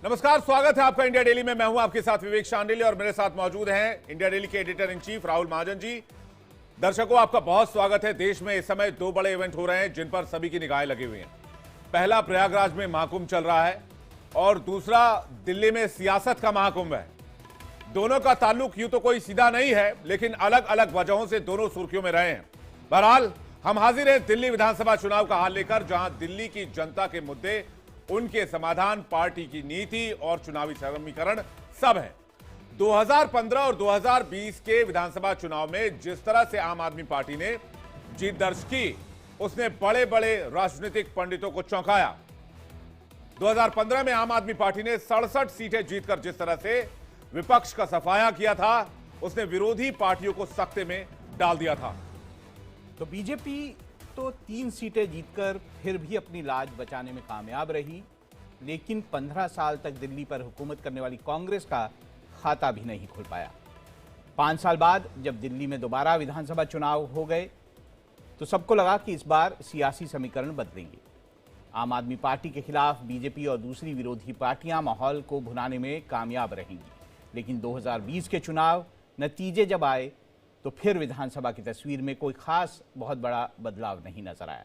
नमस्कार, स्वागत है आपका इंडिया डेली में। मैं हूं आपके साथ विवेक शांडिल्य और मेरे साथ मौजूद हैं इंडिया डेली के editor in chief Rahul Mahajan ji. दर्शकों, आपका बहुत स्वागत है। देश में इस समय दो बड़े इवेंट हो रहे हैं जिन पर सभी की निगाहें लगी हुई हैं। पहला प्रयागराज में महाकुंभ चल रहा है और दूसरा दिल्ली में सियासत का महाकुंभ है। दोनों का ताल्लुक यूं तो कोई सीधा नहीं है, लेकिन अलग अलग वजहों से दोनों सुर्खियों में रहे हैं। बहरहाल हम हाजिर हैं दिल्ली विधानसभा चुनाव का हाल लेकर, जहां दिल्ली की जनता के मुद्दे, उनके समाधान, पार्टी की नीति और चुनावी समीकरण सब है। 2015 और 2020 के विधानसभा चुनाव में जिस तरह से आम आदमी पार्टी ने जीत दर्ज की, उसने बड़े बड़े राजनीतिक पंडितों को चौंकाया। 2015 में आम आदमी पार्टी ने 67 सीटें जीतकर जिस तरह से विपक्ष का सफाया किया था, उसने विरोधी पार्टियों को सख्ते में डाल दिया था। तो बीजेपी तो 3 सीटें जीतकर फिर भी अपनी लाज बचाने में कामयाब रही, लेकिन 15 साल तक दिल्ली पर हुकूमत करने वाली कांग्रेस का खाता भी नहीं खुल पाया। 5 साल बाद जब दिल्ली में दोबारा विधानसभा चुनाव हो गए तो सबको लगा कि इस बार सियासी समीकरण बदलेंगे। आम आदमी पार्टी के खिलाफ बीजेपी और दूसरी विरोधी पार्टियां माहौल को भुनाने में कामयाब रहेंगी, लेकिन 2020 के चुनाव नतीजे जब आए तो फिर विधानसभा की तस्वीर में कोई खास बहुत बड़ा बदलाव नहीं नजर आया।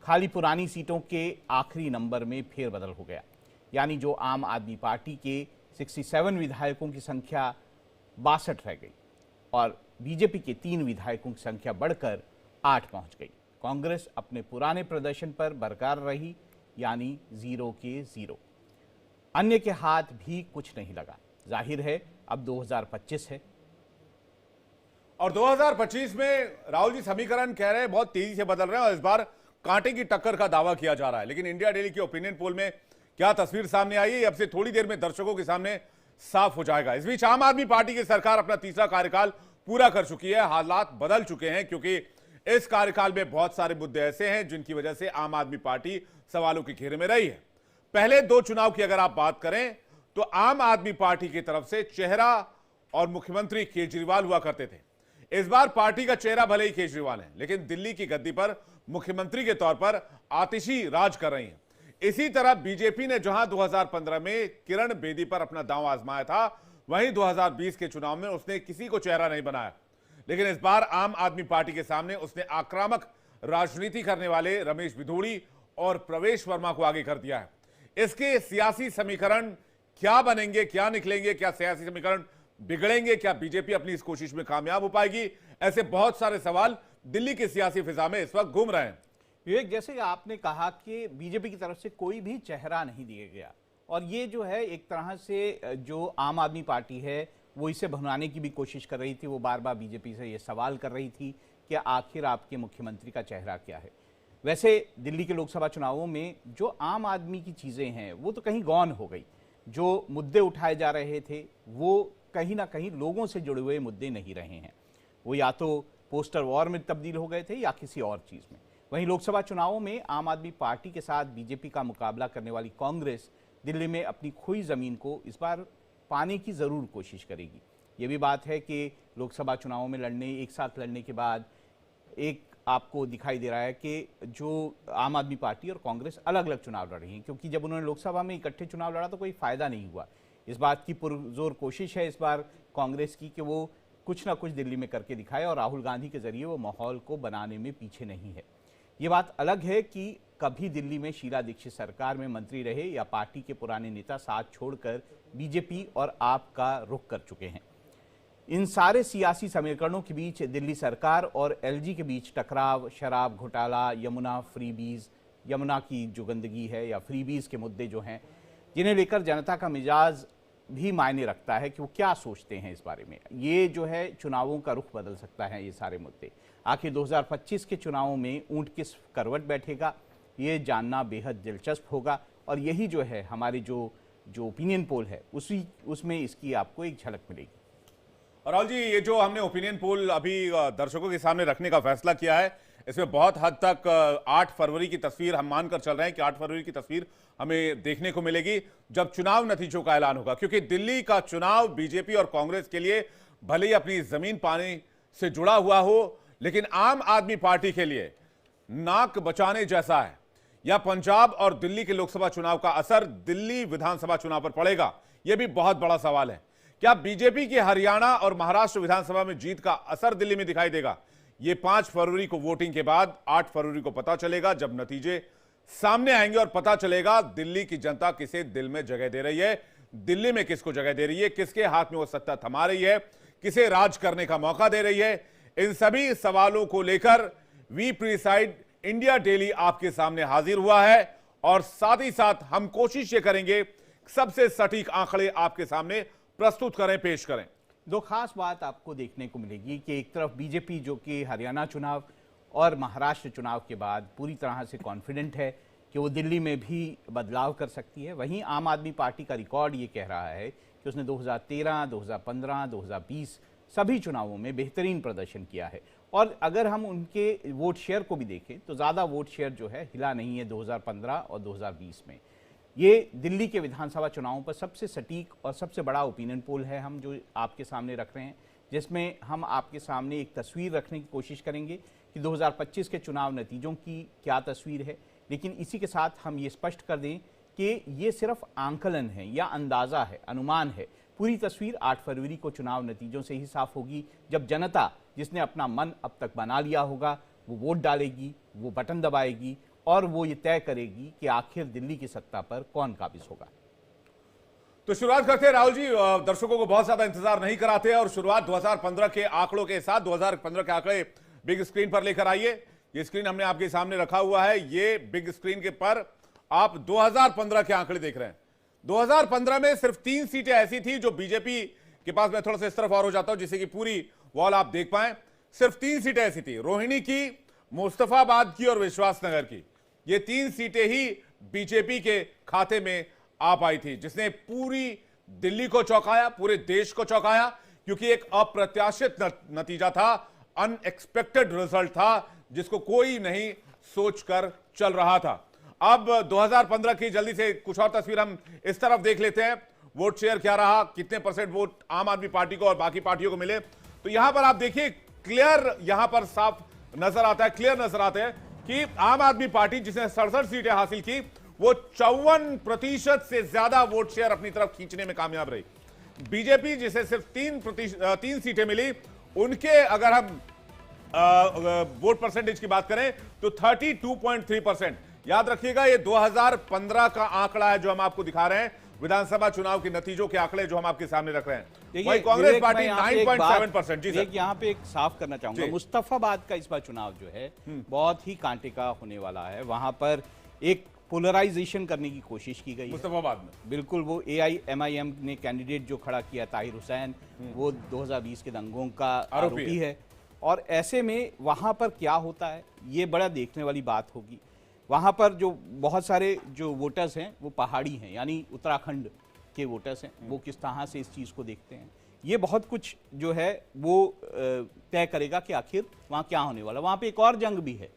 खाली पुरानी सीटों के आखिरी नंबर में फेरबदल हो गया, यानी जो आम आदमी पार्टी के 67 विधायकों की संख्या 62 रह गई और बीजेपी के 3 विधायकों की संख्या बढ़कर 8 पहुंच गई। कांग्रेस अपने पुराने प्रदर्शन पर बरकरार रही, यानी 0 के 0। अन्य के हाथ भी कुछ नहीं लगा। जाहिर है अब 2025 है और 2025 में राहुल जी समीकरण कह रहे हैं बहुत तेजी से बदल रहे हैं और इस बार कांटे की टक्कर का दावा किया जा रहा है। लेकिन इंडिया डेली की ओपिनियन पोल में क्या तस्वीर सामने आई है, अब से थोड़ी देर में दर्शकों के सामने साफ हो जाएगा। इस बीच आम आदमी पार्टी की सरकार अपना तीसरा कार्यकाल पूरा कर चुकी है। हालात बदल चुके हैं क्योंकि इस कार्यकाल में बहुत सारे मुद्दे ऐसे हैं जिनकी वजह से आम आदमी पार्टी सवालों के घेरे में रही है। पहले 2 चुनाव की अगर आप बात करें तो आम आदमी पार्टी की तरफ से चेहरा और मुख्यमंत्री केजरीवाल हुआ करते थे। इस बार पार्टी का चेहरा भले ही केजरीवाल है, लेकिन दिल्ली की गद्दी पर मुख्यमंत्री के तौर पर आतिशी राज कर रही हैं। इसी तरह बीजेपी ने जहां 2015 में किरण बेदी पर अपना दांव आजमाया था, वहीं 2020 के चुनाव में उसने किसी को चेहरा नहीं बनाया। लेकिन इस बार आम आदमी पार्टी के सामने उसने आक्रामक राजनीति करने वाले रमेश बिधूड़ी और प्रवेश वर्मा को आगे कर दिया है। इसके सियासी समीकरण क्या बनेंगे, क्या निकलेंगे, क्या सियासी समीकरण बिगड़ेंगे, क्या बीजेपी अपनी इस कोशिश में कामयाब हो पाएगी, ऐसे बहुत सारे सवाल दिल्ली की सियासी फिजा में इस वक्त घूम रहे हैं। विवेक, जैसे आपने कहा कि बीजेपी की तरफ से कोई भी चेहरा नहीं दिया गया और ये जो है एक तरह से जो आम आदमी पार्टी है वो इसे भुनाने की भी कोशिश कर रही थी। वो बार बार बीजेपी से ये सवाल कर रही थी कि आखिर आपके मुख्यमंत्री का चेहरा क्या है। वैसे दिल्ली के लोकसभा चुनावों में जो आम आदमी की चीज़ें हैं वो तो कहीं गौन हो गई। जो मुद्दे उठाए जा रहे थे वो कहीं ना कहीं लोगों से जुड़े हुए मुद्दे नहीं रहे हैं। वो या तो पोस्टर वॉर में तब्दील हो गए थे या किसी और चीज़ में। वहीं लोकसभा चुनावों में आम आदमी पार्टी के साथ बीजेपी का मुकाबला करने वाली कांग्रेस दिल्ली में अपनी खोई ज़मीन को इस बार पाने की ज़रूर कोशिश करेगी। ये भी बात है कि लोकसभा चुनावों में एक साथ लड़ने के बाद एक आपको दिखाई दे रहा है कि जो आम आदमी पार्टी और कांग्रेस अलग अलग चुनाव लड़ रही हैं, क्योंकि जब उन्होंने लोकसभा में इकट्ठे चुनाव लड़ा तो कोई फ़ायदा नहीं हुआ। इस बात की पुरजोर कोशिश है इस बार कांग्रेस की कि वो कुछ ना कुछ दिल्ली में करके दिखाए और राहुल गांधी के जरिए वो माहौल को बनाने में पीछे नहीं है। ये बात अलग है कि कभी दिल्ली में शीला दीक्षित सरकार में मंत्री रहे या पार्टी के पुराने नेता साथ छोड़कर बीजेपी और आप का रुख कर चुके हैं। इन सारे सियासी समीकरणों के बीच दिल्ली सरकार और एलजी के बीच टकराव, शराब घोटाला, यमुना फ्रीबीज, यमुना की जो गंदगी है या फ्रीबीज के मुद्दे जो हैं, जिन्हें लेकर जनता का मिजाज भी मायने रखता है कि वो क्या सोचते हैं इस बारे में। ये जो है चुनावों का रुख बदल सकता है। ये सारे मुद्दे आखिर 2025 के चुनावों में ऊंट किस करवट बैठेगा, ये जानना बेहद दिलचस्प होगा और यही जो है हमारी जो ओपिनियन पोल है उसमें इसकी आपको एक झलक मिलेगी। और राहुल जी, ये जो हमने ओपिनियन पोल अभी दर्शकों के सामने रखने का फैसला किया है, इसमें बहुत हद तक 8 फरवरी की तस्वीर हम मानकर चल रहे हैं कि 8 फरवरी की तस्वीर हमें देखने को मिलेगी जब चुनाव नतीजों का ऐलान होगा। क्योंकि दिल्ली का चुनाव बीजेपी और कांग्रेस के लिए भले ही अपनी जमीन पाने से जुड़ा हुआ हो, लेकिन आम आदमी पार्टी के लिए नाक बचाने जैसा है। या पंजाब और दिल्ली के लोकसभा चुनाव का असर दिल्ली विधानसभा चुनाव पर पड़ेगा, यह भी बहुत बड़ा सवाल है। क्या बीजेपी की हरियाणा और महाराष्ट्र विधानसभा में जीत का असर दिल्ली में दिखाई देगा? यह 5 फरवरी को वोटिंग के बाद 8 फरवरी को पता चलेगा, जब नतीजे सामने आएंगे और पता चलेगा दिल्ली की जनता किसे दिल में जगह दे रही है, दिल्ली में किसको जगह दे रही है, किसके हाथ में वो सत्ता थमा रही है, किसे राज करने का मौका दे रही है। इन सभी सवालों को लेकर वी प्रिसाइड इंडिया डेली आपके सामने हाजिर हुआ है और साथ ही साथ हम कोशिश ये करेंगे सबसे सटीक आंकड़े आपके सामने प्रस्तुत करें, पेश करें। दो खास बात आपको देखने को मिलेगी कि एक तरफ बीजेपी जो कि हरियाणा चुनाव और महाराष्ट्र चुनाव के बाद पूरी तरह से कॉन्फिडेंट है कि वो दिल्ली में भी बदलाव कर सकती है, वहीं आम आदमी पार्टी का रिकॉर्ड ये कह रहा है कि उसने 2013, 2015, 2020 सभी चुनावों में बेहतरीन प्रदर्शन किया है। और अगर हम उनके वोट शेयर को भी देखें तो ज़्यादा वोट शेयर जो है हिला नहीं है 2015 और 2020 में। ये दिल्ली के विधानसभा चुनावों पर सबसे सटीक और सबसे बड़ा ओपिनियन पोल है हम जो आपके सामने रख रहे हैं, जिसमें हम आपके सामने एक तस्वीर रखने की कोशिश करेंगे कि 2025 के चुनाव नतीजों की क्या तस्वीर है। लेकिन इसी के साथ हम ये स्पष्ट कर दें कि ये सिर्फ आंकलन है या अंदाज़ा है, अनुमान है। पूरी तस्वीर 8 फरवरी को चुनाव नतीजों से ही साफ होगी, जब जनता जिसने अपना मन अब तक बना लिया होगा वो वोट डालेगी, वो बटन दबाएगी और वो ये तय करेगी कि आखिर दिल्ली की सत्ता पर कौन काबिज होगा। तो शुरुआत करते हैं राहुल जी, दर्शकों को बहुत ज्यादा इंतजार नहीं कराते और शुरुआत 2015 के आंकड़ों के साथ। 2015 के आंकड़े बिग स्क्रीन पर लेकर आइए। ये स्क्रीन हमने आपके सामने रखा हुआ है, ये बिग स्क्रीन के पर आप 2015 के आंकड़े देख रहे हैं। 2015 में सिर्फ 3 सीटें ऐसी थी जो बीजेपी के पास, मैं थोड़ा सा इस तरफ और हो जाता हूं जिससे कि पूरी वॉल आप देख पाए, सिर्फ 3 सीटें ऐसी थी, रोहिणी की, मुस्तफाबाद की और विश्वासनगर की। ये 3 सीटें ही बीजेपी के खाते में आ पाई थी, जिसने पूरी दिल्ली को चौंकाया, पूरे देश को चौंकाया, क्योंकि एक अप्रत्याशित नतीजा था, अनएक्सपेक्टेड रिजल्ट था, जिसको कोई नहीं सोचकर चल रहा था। अब 2015 की जल्दी से कुछ और तस्वीर हम इस तरफ देख लेते हैं। वोट शेयर क्या रहा, कितने परसेंट वोट आम आदमी पार्टी को और बाकी पार्टियों को मिले, तो यहां पर आप देखिए क्लियर, यहां पर साफ नजर आता है, क्लियर नजर आता है कि आम आदमी पार्टी जिसने 67 सीटें हासिल की, वो 54% से ज्यादा वोट शेयर अपनी तरफ खींचने में कामयाब रही। बीजेपी जिसे सिर्फ 3 सीटें मिली, उनके अगर हम वोट परसेंटेज की बात करें तो 32.3%। याद रखिएगा ये 2015 का आंकड़ा है जो हम आपको दिखा रहे हैं, विधानसभा चुनाव के नतीजों के आंकड़े जो हम आपके सामने रख रहे हैं। वही कांग्रेस पार्टी 9.7%। जी सर, यहाँ पे एक साफ करना चाहूंगा, मुस्तफाबाद का इस बार चुनाव जो है बहुत ही कांटे का होने वाला है। वहां पर एक पोलराइजेशन करने की कोशिश की गई है मुस्तफाबाद में। बिल्कुल, वो AIMIM ने कैंडिडेट जो खड़ा किया ताहिर हुसैन, वो 2020 के दंगों का आरोपी है। और ऐसे में वहां पर क्या होता है ये बड़ा देखने वाली बात होगी। वहाँ पर जो बहुत सारे जो वोटर्स हैं वो पहाड़ी हैं, यानी उत्तराखंड के वोटर्स हैं, वो किस तरह से इस चीज़ को देखते हैं, ये बहुत कुछ जो है वो तय करेगा कि आखिर वहाँ क्या होने वाला। वहाँ पे एक और जंग भी है,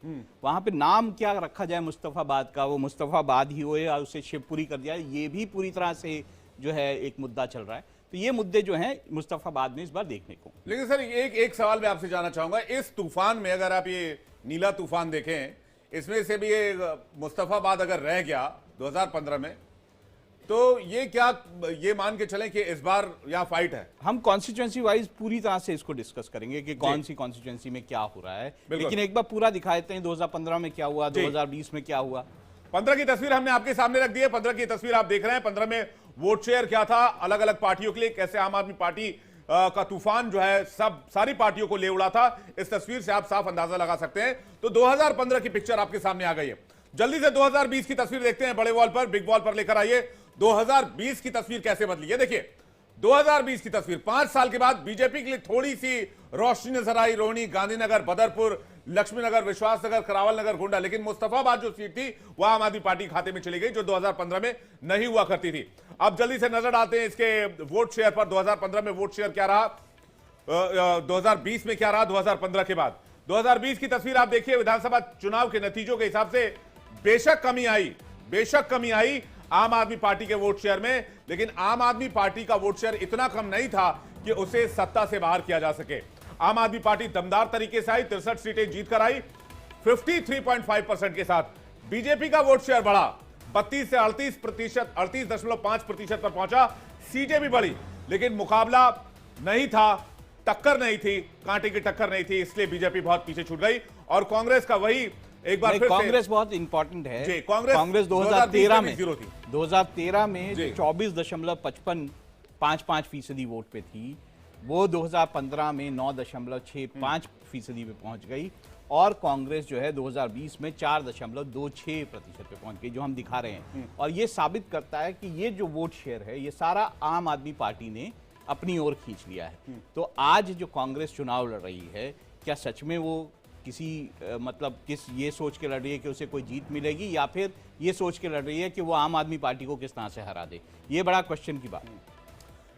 वहाँ पे नाम क्या रखा जाए मुस्तफाबाद का, वो मुस्तफाबाद ही हो या उसे शिवपुरी कर दिया, ये भी पूरी तरह से जो है एक मुद्दा चल रहा है। तो ये मुद्दे जो हैं मुस्तफाबाद में इस बार देखने को। लेकिन सर एक सवाल मैं आपसे जानना चाहूंगा, इस तूफान में अगर आप ये नीला तूफान देखें, इसमें से भी ये मुस्तफाबाद अगर रह गया 2015 में, तो ये क्या, ये मान के चलें कि इस बार यहाँ फाइट है? हम कॉन्स्टिट्यूएंसी वाइज पूरी तरह से इसको डिस्कस करेंगे कि कौन सी कॉन्स्टिट्यूएंसी में क्या हो रहा है, लेकिन एक बार पूरा दिखा देते हैं 2015 में क्या हुआ, 2020 में क्या हुआ। 15 की तस्वीर हमने आपके सामने रख दी है। 15 की तस्वीर आप देख रहे हैं। 15 में वोट शेयर क्या था अलग अलग पार्टियों के लिए, कैसे आम आदमी पार्टी का तूफान जो है सारी पार्टियों को ले उड़ा था, इस तस्वीर से आप साफ अंदाजा लगा सकते हैं। तो 2015 की पिक्चर आपके सामने आ गई है। जल्दी से 2020 की तस्वीर देखते हैं, बड़े वॉल पर, बिग वॉल पर लेकर आइए। 2020 की तस्वीर कैसे बदली है देखिए। 2020 की तस्वीर 5 साल के बाद बीजेपी के लिए थोड़ी सी रोशनी नजर आई। रोहिणी, गांधीनगर, बदरपुर, लक्ष्मीनगर, विश्वासनगर, करावल नगर, गोंडा। लेकिन मुस्तफाबाद जो सीट थी वह आम आदमी पार्टी खाते में चली गई, जो 2015 में नहीं हुआ करती थी। अब जल्दी से नजर डालते हैं इसके वोट शेयर पर। 2015 में वोट शेयर क्या रहा, 2020 में क्या रहा 2015 के बाद। 2020 की तस्वीर आप देखिए। विधानसभा चुनाव के नतीजों के हिसाब से बेशक कमी आई आम आदमी पार्टी के वोट शेयर में, लेकिन आम आदमी पार्टी का वोट शेयर इतना कम नहीं था कि उसे सत्ता से बाहर किया जा सके। आम आदमी पार्टी दमदार तरीके से आई, 63 सीटें जीत कर आई 53.5% के साथ। बीजेपी का वोट शेयर बढ़ा, 32 से 38%, 38.5% पर पहुंचा। सीटें भी बढ़ी, लेकिन मुकाबला नहीं था, टक्कर नहीं थी, कांटे की टक्कर नहीं थी, इसलिए बीजेपी बहुत पीछे छूट गई। और कांग्रेस का वही एक बार फिर कांग्रेस बहुत इंपॉर्टेंट है जी, कांग्रेस 2013 में जीरो थी। 2013 में जी। 24.55% वोट पे थी, वो 2015 में 9.65% पे पहुंच गई और कांग्रेस जो है 2020 में 4.26% पे पहुंच गई, जो हम दिखा रहे हैं। और ये साबित करता है कि ये जो वोट शेयर है ये सारा आम आदमी पार्टी ने अपनी ओर खींच लिया है। तो आज जो कांग्रेस चुनाव लड़ रही है, क्या सच में वो किसी मतलब किस ये सोच के लड़ रही है कि उसे कोई जीत मिलेगी, या फिर ये सोच के लड़ रही है कि वो आम आदमी पार्टी को किस तरह से हरा दे? ये बड़ा क्वेश्चन की बात है।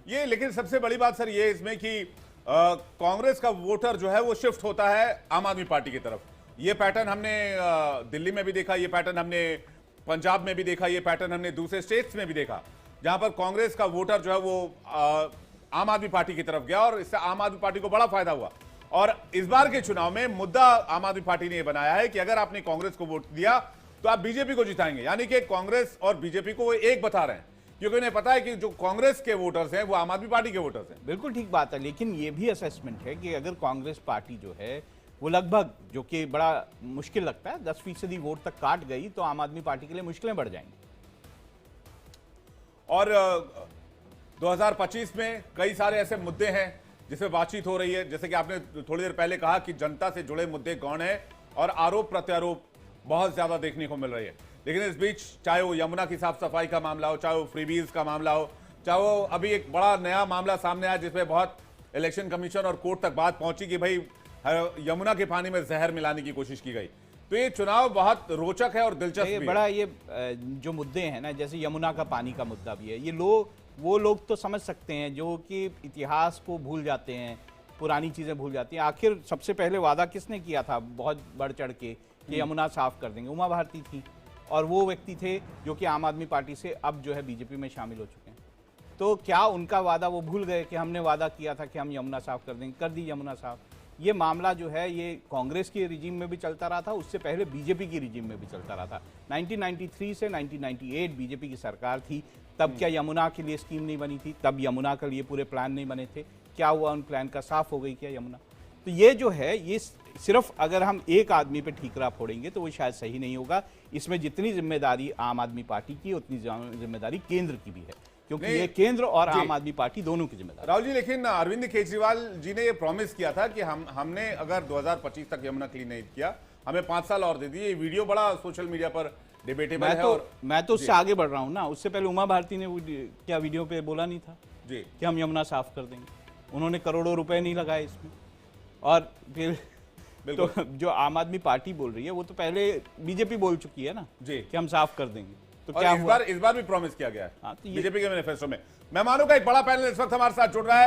ये लेकिन सबसे बड़ी बात सर ये इसमें कि कांग्रेस का वोटर जो है वो शिफ्ट होता है आम आदमी पार्टी की तरफ। ये पैटर्न हमने दिल्ली में भी देखा, ये पैटर्न हमने पंजाब में भी देखा, ये पैटर्न हमने दूसरे स्टेट्स में भी देखा, जहां पर कांग्रेस का वोटर जो है वो आम आदमी पार्टी की तरफ गया और इससे आम आदमी पार्टी को बड़ा फायदा हुआ। और इस बार के चुनाव में मुद्दा आम आदमी पार्टी ने यह बनाया है कि अगर आपने कांग्रेस को वोट दिया तो आप बीजेपी को जिताएंगे, यानी कि कांग्रेस और बीजेपी को वो एक बता रहे हैं, क्योंकि उन्हें पता है कि जो कांग्रेस के वोटर्स हैं वो आम आदमी पार्टी के वोटर्स हैं। बिल्कुल ठीक बात है, लेकिन ये भी असेसमेंट है कि अगर कांग्रेस पार्टी जो है वो लगभग, जो कि बड़ा मुश्किल लगता है, 10% वोट तक काट गई तो आम आदमी पार्टी के लिए मुश्किलें बढ़ जाएंगी। और 2025 में कई सारे ऐसे मुद्दे हैं जिसमें बातचीत हो रही है, जैसे कि आपने थोड़ी देर पहले कहा कि जनता से जुड़े मुद्दे कौन है, और आरोप प्रत्यारोप बहुत ज्यादा देखने को मिल रही है। लेकिन इस बीच चाहे वो यमुना की साफ सफाई का मामला हो, चाहे वो फ्रीबीज का मामला हो, चाहे वो अभी एक बड़ा नया मामला सामने आया जिसमें बहुत इलेक्शन कमीशन और कोर्ट तक बात पहुंची कि भाई यमुना के पानी में जहर मिलाने की कोशिश की गई। तो ये चुनाव बहुत रोचक है और दिलचस्प भी है। बड़ा ये जो मुद्दे हैं ना, जैसे यमुना का पानी का मुद्दा भी है, ये वो लोग तो समझ सकते हैं जो कि इतिहास को भूल जाते हैं, पुरानी चीज़ें भूल जाती हैं। आखिर सबसे पहले वादा किसने किया था बहुत बढ़ चढ़ के कि यमुना साफ कर देंगे? उमा भारती थी, और वो व्यक्ति थे जो कि आम आदमी पार्टी से अब जो है बीजेपी में शामिल हो चुके हैं। तो क्या उनका वादा वो भूल गए कि हमने वादा किया था कि हम यमुना साफ कर देंगे? कर दी यमुना साफ। ये मामला जो है ये कांग्रेस के रिजीम में भी चलता रहा था, उससे पहले बीजेपी की रिजीम में भी चलता रहा था। 1993 से 1998 बीजेपी की सरकार थी, तब क्या यमुना के लिए स्कीम नहीं बनी थी? तब यमुना के लिए पूरे प्लान नहीं बने थे? क्या हुआ उन प्लान का? साफ हो गई क्या यमुना? तो ये जो है ये सिर्फ अगर हम एक आदमी पे ठीकरा फोड़ेंगे तो वो शायद सही नहीं होगा। इसमें जितनी जिम्मेदारी आम आदमी पार्टी की, उतनी जिम्मेदारी केंद्र की भी है, क्योंकि ये केंद्र और आम आदमी पार्टी दोनों की जिम्मेदारी। राहुल जी, लेकिन अरविंद केजरीवाल जी ने ये प्रॉमिस किया था कि हमने अगर 2025 तक यमुना क्लीन नहीं किया, हमें 5 साल और दे दिए। ये वीडियो बड़ा सोशल मीडिया पर डिबेटेबल है। और मैं तो उससे आगे बढ़ रहा हूँ ना, उससे पहले उमा भारती ने क्या वीडियो पे बोला नहीं था जी कि हम यमुना साफ कर देंगे? उन्होंने करोड़ों रुपए नहीं लगाए इसमें। और फिर तो जो आम आदमी पार्टी बोल रही है वो तो पहले बीजेपी बोल चुकी है ना जी कि हम साफ कर देंगे। तो और क्या इस बार भी प्रॉमिस किया गया है तो बीजेपी के मैनिफेस्टो में। मेहमानों का एक बड़ा पैनल इस वक्त हमारे साथ जुड़ रहा है।